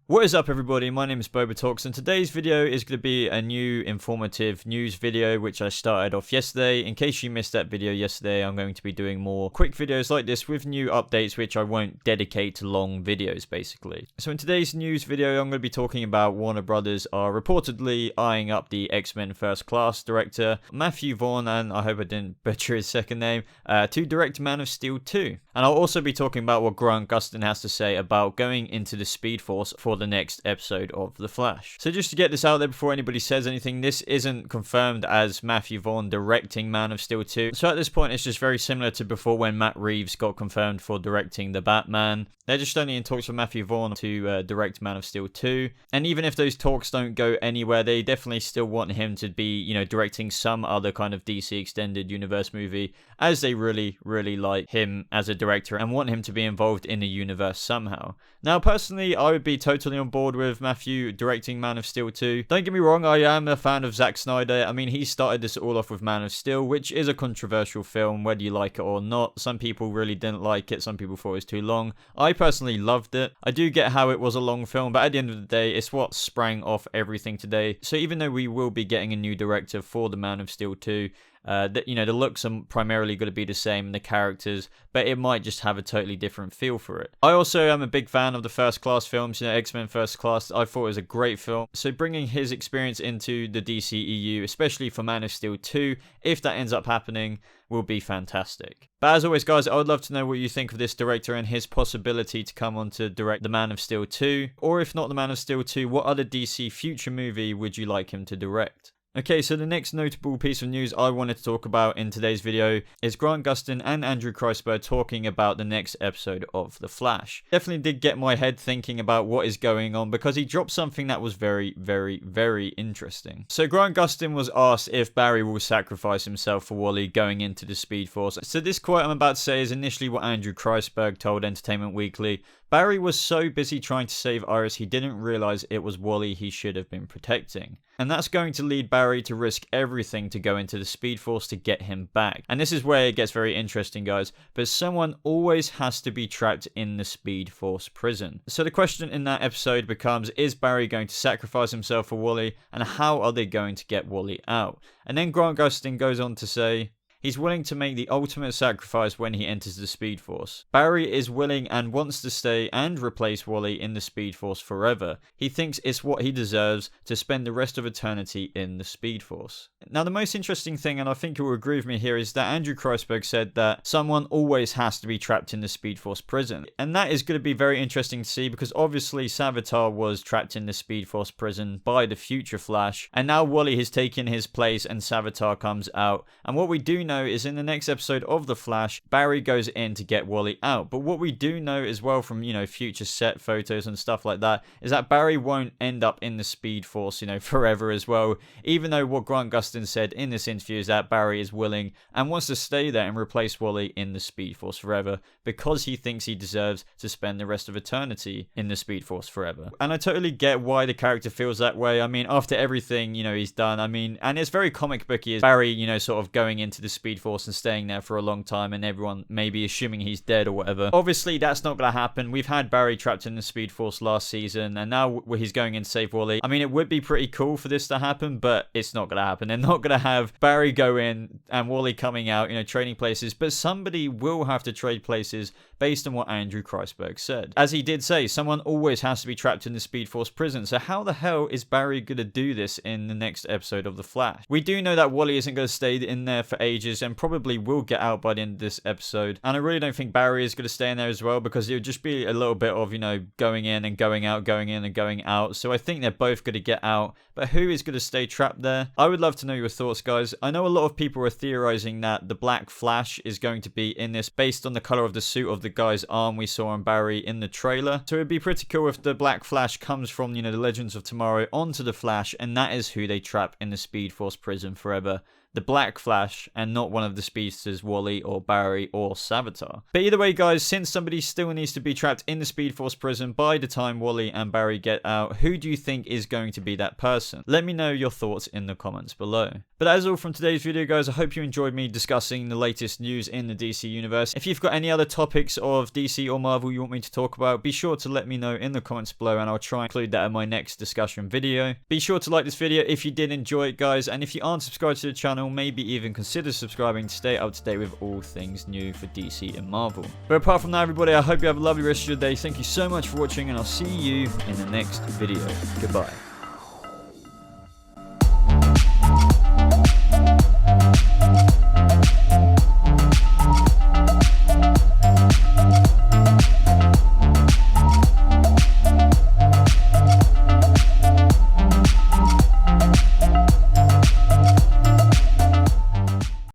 What is up, everybody? My name is BobaTalks, and today's video is going to be a new informative news video which I started off yesterday. In case you missed that video yesterday, I'm going to be doing more quick videos like this with new updates which I won't dedicate to long videos, basically. So in today's news video, I'm going to be talking about Warner Brothers are reportedly eyeing up the X-Men First Class director, Matthew Vaughn, and I hope I didn't butcher his second name, to direct Man of Steel 2. And I'll also be talking about what Grant Gustin has to say about going into the Speed Force for the next episode of The Flash. So just to get this out there before anybody says anything, this isn't confirmed as Matthew Vaughn directing Man of Steel 2. So at this point, it's just very similar to before when Matt Reeves got confirmed for directing The Batman. They're just only in talks with Matthew Vaughn to direct Man of Steel 2. And even if those talks don't go anywhere, they definitely still want him to be, directing some other kind of DC Extended Universe movie, as they really, really like him as a director and want him to be involved in the universe somehow. Now, personally, I would be totally on board with Matthew directing Man of Steel 2. Don't get me wrong, I am a fan of Zack Snyder. I mean, he started this all off with Man of Steel, which is a controversial film, whether you like it or not. Some people really didn't like it. Some people thought it was too long. I personally loved it. I do get how it was a long film, but at the end of the day, it's what sprang off everything today. So even though we will be getting a new director for the Man of Steel 2, the looks are primarily going to be the same, the characters, but it might just have a totally different feel for it. I also am a big fan of the First Class films, X-Men First Class. I thought it was a great film. So bringing his experience into the DCEU, especially for Man of Steel 2, if that ends up happening, will be fantastic. But as always, guys, I would love to know what you think of this director and his possibility to come on to direct the Man of Steel 2. Or if not the Man of Steel 2, what other DC future movie would you like him to direct? Okay, so the next notable piece of news I wanted to talk about in today's video is Grant Gustin and Andrew Kreisberg talking about the next episode of The Flash. Definitely did get my head thinking about what is going on because he dropped something that was very, very, very interesting. So Grant Gustin was asked if Barry will sacrifice himself for Wally going into the Speed Force. So this quote I'm about to say is initially what Andrew Kreisberg told Entertainment Weekly. Barry was so busy trying to save Iris he didn't realize it was Wally he should have been protecting. And that's going to lead Barry to risk everything to go into the Speed Force to get him back. And this is where it gets very interesting, guys. But someone always has to be trapped in the Speed Force prison. So the question in that episode becomes, is Barry going to sacrifice himself for Wally? And how are they going to get Wally out? And then Grant Gustin goes on to say, he's willing to make the ultimate sacrifice when he enters the Speed Force. Barry is willing and wants to stay and replace Wally in the Speed Force forever. He thinks it's what he deserves to spend the rest of eternity in the Speed Force. Now, the most interesting thing, and I think you will agree with me here, is that Andrew Kreisberg said that someone always has to be trapped in the Speed Force prison. And that is going to be very interesting to see because obviously Savitar was trapped in the Speed Force prison by the future Flash. And now Wally has taken his place and Savitar comes out. And what we do know is in the next episode of The Flash, Barry goes in to get Wally out. But what we do know as well from, future set photos and stuff like that, is that Barry won't end up in the Speed Force, forever as well. Even though what Grant Gustin said in this interview is that Barry is willing and wants to stay there and replace Wally in the Speed Force forever because he thinks he deserves to spend the rest of eternity in the Speed Force forever. And I totally get why the character feels that way. I mean, after everything, he's done, and it's very comic booky as Barry, sort of going into the Speed Force and staying there for a long time and everyone maybe assuming he's dead or whatever. Obviously, that's not going to happen. We've had Barry trapped in the Speed Force last season and now he's going in to save Wally. I mean, it would be pretty cool for this to happen, but it's not going to happen. They're not going to have Barry go in and Wally coming out, trading places, but somebody will have to trade places based on what Andrew Kreisberg said. As he did say, someone always has to be trapped in the Speed Force prison. So how the hell is Barry going to do this in the next episode of The Flash? We do know that Wally isn't going to stay in there for ages and probably will get out by the end of this episode. And I really don't think Barry is going to stay in there as well because it would just be a little bit of, going in and going out, going in and going out. So I think they're both going to get out. But who is going to stay trapped there? I would love to know your thoughts, guys. I know a lot of people are theorizing that the Black Flash is going to be in this based on the color of the suit of the guy's arm we saw on Barry in the trailer. So it'd be pretty cool if the Black Flash comes from, the Legends of Tomorrow onto the Flash, and that is who they trap in the Speed Force prison forever. the Black Flash and not one of the speedsters Wally or Barry or Savitar. But either way guys, since somebody still needs to be trapped in the Speed Force prison by the time Wally and Barry get out, who do you think is going to be that person? Let me know your thoughts in the comments below. But that is all from today's video guys. I hope you enjoyed me discussing the latest news in the DC universe. If you've got any other topics of DC or Marvel you want me to talk about, be sure to let me know in the comments below and I'll try and include that in my next discussion video. Be sure to like this video if you did enjoy it guys, and if you aren't subscribed to the channel, maybe even consider subscribing to stay up to date with all things new for DC and Marvel. But apart from that everybody, I hope you have a lovely rest of your day. Thank you so much for watching and I'll see you in the next video. Goodbye.